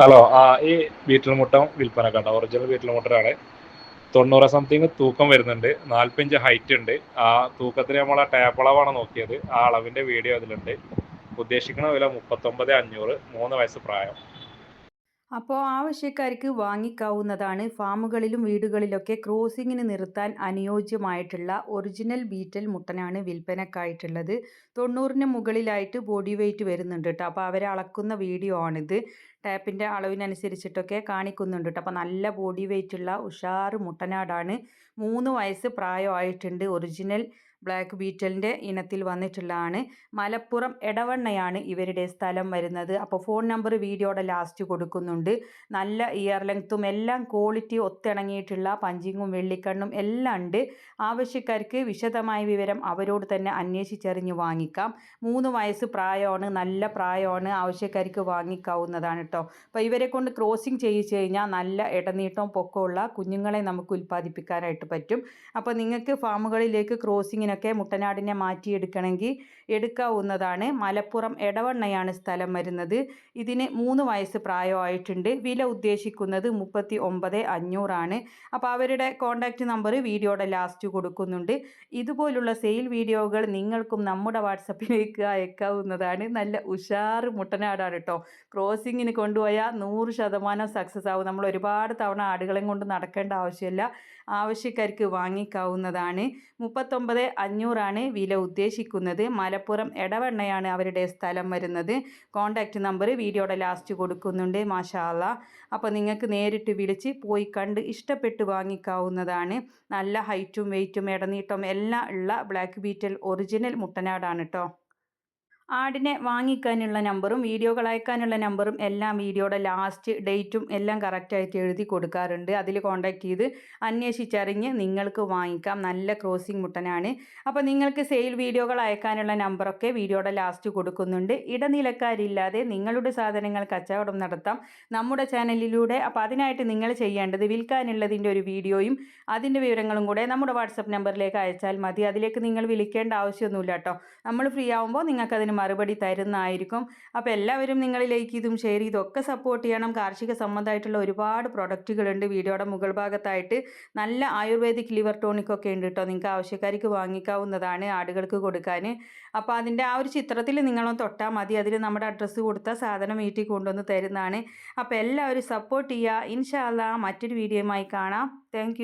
Hello, ഈ ബീറ്റിൽ മുട്ട വിൽപ്പനക്കുണ്ട്. Original ബീറ്റിൽ മുട്ടയാണ്. 90 സംതിങ് തൂക്കം വരുന്നുണ്ട്. 45 ഹൈറ്റ് ഉണ്ട്. ആ തൂക്കത്തിന് നമ്മളെ ടാപ്പ് അളവാണ് നോക്കിയത്. ആ അളവിന്റെ വീഡിയോ അതിലുണ്ട്. ഉദ്ദേശിക്കുന്ന വില 39,500. 3 വയസ്സ് പ്രായം. അപ്പോൾ ആവശ്യക്കാർക്ക് വാങ്ങിക്കാവുന്നതാണ്. ഫാമുകളിലും വീടുകളിലൊക്കെ ക്രോസിങ്ങിന് നിർത്താൻ അനുയോജ്യമായിട്ടുള്ള ഒറിജിനൽ ബീറ്റൽ മുട്ടനാണ് വിൽപ്പനക്കായിട്ടുള്ളത്. 90ന് മുകളിലായിട്ട് ബോഡി വെയിറ്റ് വരുന്നുണ്ട് കേട്ടോ. അപ്പോൾ അവർ അളക്കുന്ന വീഡിയോ ആണിത്. ടാപ്പിൻ്റെ അളവിനനുസരിച്ചിട്ടൊക്കെ കാണിക്കുന്നുണ്ട് കേട്ടോ. അപ്പോൾ നല്ല ബോഡി വെയിറ്റുള്ള ഉഷാറ് മുട്ടനാടാണ്. 3 വയസ്സ് പ്രായമായിട്ടുണ്ട്. ഒറിജിനൽ ബ്ലാക്ക് ബീറ്റലിൻ്റെ ഇനത്തിൽ വന്നിട്ടുള്ളതാണ്. മലപ്പുറം എടവണ്ണയാണ് ഇവരുടെ സ്ഥലം വരുന്നത്. അപ്പോൾ ഫോൺ നമ്പർ വീഡിയോയുടെ ലാസ്റ്റ് കൊടുക്കുന്നുണ്ട്. നല്ല ഇയർ ലെങ്ത്തും എല്ലാം ക്വാളിറ്റി ഒത്തിണങ്ങിയിട്ടുള്ള പഞ്ചിങ്ങും വെള്ളിക്കണ്ണും എല്ലാം ഉണ്ട്. ആവശ്യക്കാർക്ക് വിശദമായ വിവരം അവരോട് തന്നെ അന്വേഷിച്ചറിഞ്ഞ് വാങ്ങിക്കാം. 3 വയസ്സ് പ്രായമാണ്, നല്ല പ്രായമാണ്. ആവശ്യക്കാർക്ക് വാങ്ങിക്കാവുന്നതാണ് കേട്ടോ. അപ്പോൾ ഇവരെ കൊണ്ട് ക്രോസിങ് ചെയ്യിച്ചു കഴിഞ്ഞാൽ നല്ല ഇടനീട്ടവും പൊക്കമുള്ള കുഞ്ഞുങ്ങളെ നമുക്ക് ഉൽപ്പാദിപ്പിക്കാനായിട്ട് പറ്റും. അപ്പോൾ നിങ്ങൾക്ക് ഫാമുകളിലേക്ക് ക്രോസിങ്ങിനൊക്കെ മുട്ടനാടിനെ മാറ്റിയെടുക്കണമെങ്കിൽ എടുക്കാവുന്നതാണ്. മലപ്പുറം എടവണ്ണയാണ് സ്ഥലം വരുന്നത്. ഇതിന് 3 വയസ്സ് പ്രായമായിട്ടുണ്ട്. വില ഉദ്ദേശിക്കുന്നത് 39,500 അപ്പോൾ അവരുടെ കോൺടാക്റ്റ് നമ്പർ വീഡിയോയുടെ ലാസ്റ്റ് കൊടുക്കുന്നുണ്ട്. ഇതുപോലുള്ള സെയിൽ വീഡിയോകൾ നിങ്ങൾക്കും നമ്മുടെ വാട്സപ്പിലേക്ക് അയക്കാവുന്നതാണ്. നല്ല ഉഷാറ് മുട്ടനാടാണ് കേട്ടോ. ക്രോസിങ്ങിന് കൊണ്ടുപോയാൽ 100% സക്സസ് ആവും. നമ്മൾ ഒരുപാട് തവണ ആടുകളെയും കൊണ്ട് നടക്കേണ്ട ആവശ്യമില്ല. ആവശ്യക്കാർക്ക് വാങ്ങിക്കാവുന്നതാണ്. 39,500 വില ഉദ്ദേശിക്കുന്നത്. മലപ്പുറം എടവണ്ണയാണ് അവരുടെ സ്ഥലം വരുന്നത്. കോൺടാക്റ്റ് നമ്പർ വീഡിയോയുടെ ലാസ്റ്റ് കൊടുക്കുന്നുണ്ട്. മാഷാ അല്ലാ. അപ്പോൾ നിങ്ങൾക്ക് നേരിട്ട് വിളിച്ച് പോയി കണ്ട് ഇഷ്ടപ്പെട്ട് വാങ്ങിക്കാവുന്നതാണ്. നല്ല ഹൈറ്റും വെയിറ്റും ഇടനീട്ടം എല്ലാം ഉള്ള ബ്ലാക്ക് ബീറ്റൽ ഒറിജിനൽ മുട്ടനാടാണ് കേട്ടോ. ആടിനെ വാങ്ങിക്കാനുള്ള നമ്പറും വീഡിയോകൾ അയക്കാനുള്ള നമ്പറും എല്ലാം വീഡിയോയുടെ ലാസ്റ്റ് ഡേറ്റും എല്ലാം കറക്റ്റായിട്ട് എഴുതി കൊടുക്കാറുണ്ട്. അതിൽ കോൺടാക്റ്റ് ചെയ്ത് അന്വേഷിച്ചറിഞ്ഞ് നിങ്ങൾക്ക് വാങ്ങിക്കാം. നല്ല ക്രോസിംഗ് മുട്ടനാണ്. അപ്പോൾ നിങ്ങൾക്ക് സെയിൽ വീഡിയോകൾ അയക്കാനുള്ള നമ്പറൊക്കെ വീഡിയോയുടെ ലാസ്റ്റ് കൊടുക്കുന്നുണ്ട്. ഇടനിലക്കാരില്ലാതെ നിങ്ങളുടെ സാധനങ്ങൾ കച്ചവടം നടത്താം നമ്മുടെ ചാനലിലൂടെ. അപ്പോൾ അതിനായിട്ട് നിങ്ങൾ ചെയ്യേണ്ടത് വിൽക്കാനുള്ളതിൻ്റെ ഒരു വീഡിയോയും അതിൻ്റെ വിവരങ്ങളും കൂടെ നമ്മുടെ വാട്സപ്പ് നമ്പറിലേക്ക് അയച്ചാൽ മതി. അതിലേക്ക് നിങ്ങൾ വിളിക്കേണ്ട ആവശ്യമൊന്നുമില്ല കേട്ടോ. നമ്മൾ ഫ്രീ ആകുമ്പോൾ നിങ്ങൾക്കതിന് മറുപടി തരുന്നതായിരിക്കും. അപ്പോൾ എല്ലാവരും നിങ്ങൾ ലൈക്ക് ചെയ്തും ഷെയർ ചെയ്തും ഒക്കെ സപ്പോർട്ട് ചെയ്യണം. കാർഷിക സംബന്ധമായിട്ടുള്ള ഒരുപാട് പ്രൊഡക്റ്റുകളുണ്ട്. വീഡിയോയുടെ മുകൾ ഭാഗത്തായിട്ട് നല്ല ആയുർവേദിക് ലിവർ ടോണിക്കൊക്കെ ഉണ്ട് കേട്ടോ. നിങ്ങൾക്ക് ആവശ്യക്കാർക്ക് വാങ്ങിക്കാവുന്നതാണ് ആടുകൾക്ക് കൊടുക്കാൻ. അപ്പോൾ അതിൻ്റെ ആ ഒരു ചിത്രത്തിൽ നിങ്ങളൊന്ന് തൊട്ടാൽ മതി. അതിൽ നമ്മുടെ അഡ്രസ്സ് കൊടുത്താൽ സാധനം വീട്ടിൽ കൊണ്ടുവന്ന് തരുന്നതാണ്. അപ്പോൾ എല്ലാവരും സപ്പോർട്ട് ചെയ്യുക. ഇൻഷാ അല്ലാ മറ്റൊരു വീഡിയോയുമായി കാണാം. താങ്ക്